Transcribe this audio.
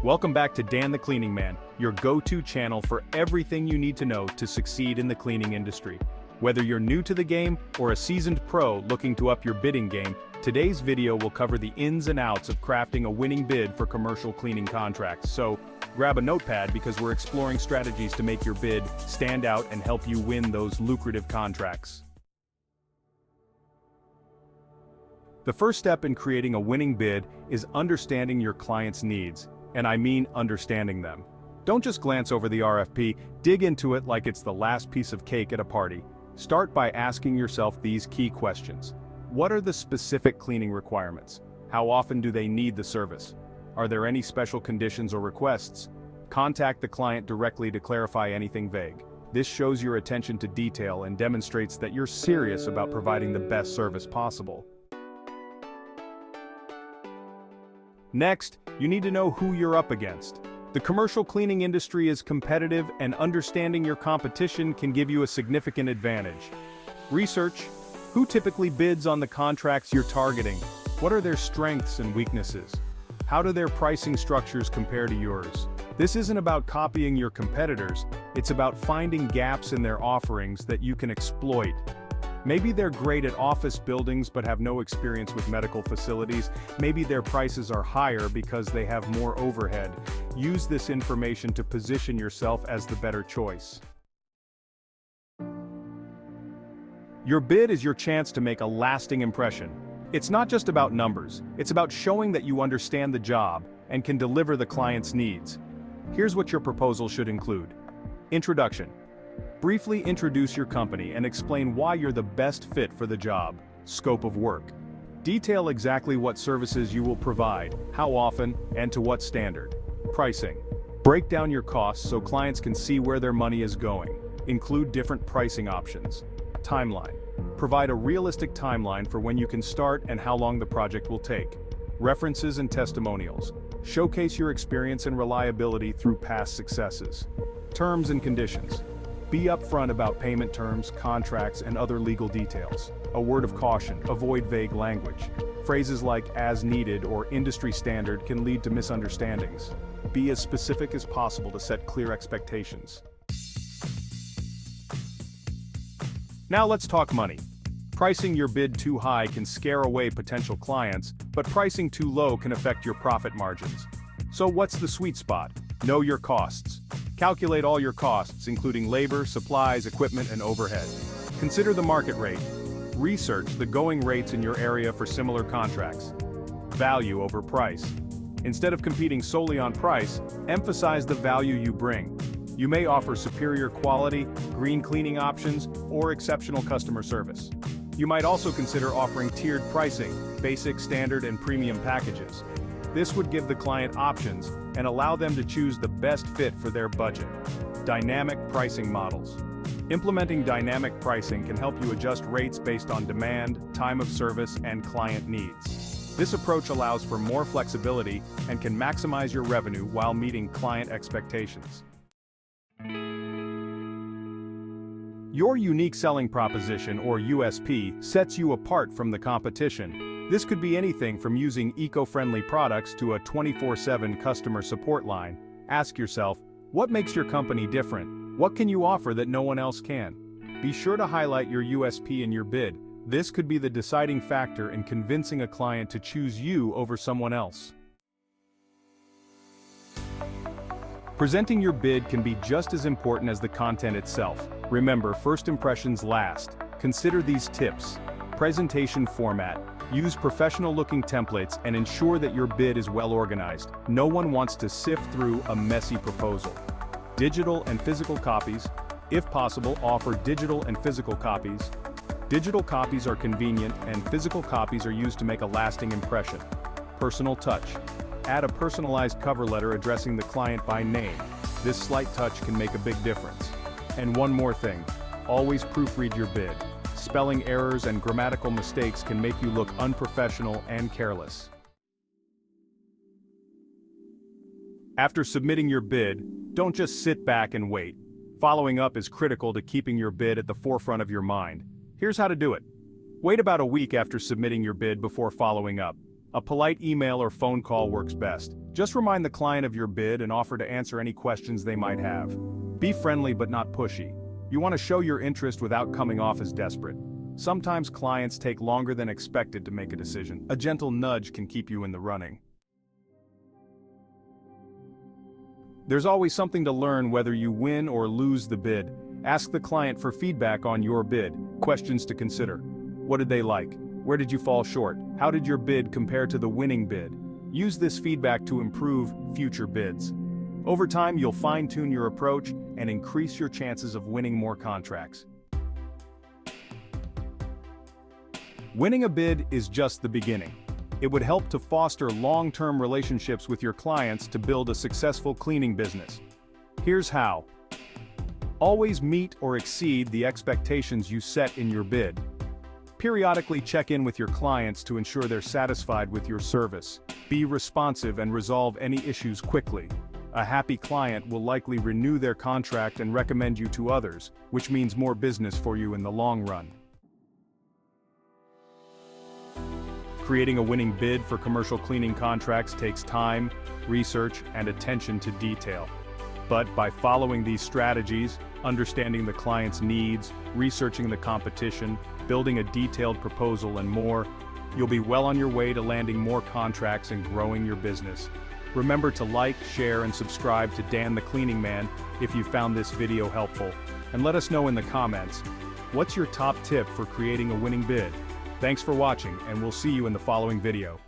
Welcome back to Dan the Cleaning Man, your go-to channel for everything you need to know to succeed in the cleaning industry. Whether you're new to the game or a seasoned pro looking to up your bidding game, today's video will cover the ins and outs of crafting a winning bid for commercial cleaning contracts. So, grab a notepad because we're exploring strategies to make your bid stand out and help you win those lucrative contracts. The first step in creating a winning bid is understanding your client's needs. And I mean understanding them. Don't just glance over the RFP, dig into it like it's the last piece of cake at a party. Start by asking yourself these key questions. What are the specific cleaning requirements? How often do they need the service? Are there any special conditions or requests? Contact the client directly to clarify anything vague. This shows your attention to detail and demonstrates that you're serious about providing the best service possible. Next, you need to know who you're up against. The commercial cleaning industry is competitive, and understanding your competition can give you a significant advantage. Research: who typically bids on the contracts you're targeting? What are their strengths and weaknesses? How do their pricing structures compare to yours? This isn't about copying your competitors, it's about finding gaps in their offerings that you can exploit. Maybe they're great at office buildings but have no experience with medical facilities. Maybe their prices are higher because they have more overhead. Use this information to position yourself as the better choice. Your bid is your chance to make a lasting impression. It's not just about numbers, it's about showing that you understand the job and can deliver the client's needs. Here's what your proposal should include. Introduction. Briefly introduce your company and explain why you're the best fit for the job. Scope of work. Detail exactly what services you will provide, how often, and to what standard. Pricing. Break down your costs so clients can see where their money is going. Include different pricing options. Timeline. Provide a realistic timeline for when you can start and how long the project will take. References and testimonials. Showcase your experience and reliability through past successes. Terms and conditions. Be upfront about payment terms, contracts, and other legal details. A word of caution: avoid vague language. Phrases like "as needed" or "industry standard" can lead to misunderstandings. Be as specific as possible to set clear expectations. Now let's talk money. Pricing your bid too high can scare away potential clients, but pricing too low can affect your profit margins. So what's the sweet spot? Know your costs. Calculate all your costs, including labor, supplies, equipment, and overhead. Consider the market rate. Research the going rates in your area for similar contracts. Value over price. Instead of competing solely on price, emphasize the value you bring. You may offer superior quality, green cleaning options, or exceptional customer service. You might also consider offering tiered pricing, basic, standard, and premium packages. This would give the client options and allow them to choose the best fit for their budget. Dynamic pricing models. Implementing dynamic pricing can help you adjust rates based on demand, time of service, and client needs. This approach allows for more flexibility and can maximize your revenue while meeting client expectations. Your unique selling proposition, or USP, sets you apart from the competition. This could be anything from using eco-friendly products to a 24/7 customer support line. Ask yourself, what makes your company different? What can you offer that no one else can? Be sure to highlight your USP in your bid. This could be the deciding factor in convincing a client to choose you over someone else. Presenting your bid can be just as important as the content itself. Remember, first impressions last. Consider these tips. Presentation format. Use professional-looking templates and ensure that your bid is well organized. No one wants to sift through a messy proposal. Digital and physical copies. If possible, offer digital and physical copies. Digital copies are convenient, and physical copies are used to make a lasting impression. Personal touch. Add a personalized cover letter addressing the client by name. This slight touch can make a big difference. And one more thing, always proofread your bid. Spelling errors and grammatical mistakes can make you look unprofessional and careless. After submitting your bid, don't just sit back and wait. Following up is critical to keeping your bid at the forefront of your mind. Here's how to do it. Wait about a week after submitting your bid before following up. A polite email or phone call works best. Just remind the client of your bid and offer to answer any questions they might have. Be friendly but not pushy. You want to show your interest without coming off as desperate. Sometimes clients take longer than expected to make a decision. A gentle nudge can keep you in the running. There's always something to learn whether you win or lose the bid. Ask the client for feedback on your bid. Questions to consider. What did they like? Where did you fall short? How did your bid compare to the winning bid? Use this feedback to improve future bids. Over time, you'll fine-tune your approach and increase your chances of winning more contracts. Winning a bid is just the beginning. It would help to foster long-term relationships with your clients to build a successful cleaning business. Here's how. Always meet or exceed the expectations you set in your bid. Periodically check in with your clients to ensure they're satisfied with your service. Be responsive and resolve any issues quickly. A happy client will likely renew their contract and recommend you to others, which means more business for you in the long run. Creating a winning bid for commercial cleaning contracts takes time, research, and attention to detail. But by following these strategies, understanding the client's needs, researching the competition, building a detailed proposal and more, you'll be well on your way to landing more contracts and growing your business. Remember to like, share, and subscribe to Dan the Cleaning Man if you found this video helpful. And let us know in the comments, what's your top tip for creating a winning bid? Thanks for watching, and we'll see you in the following video.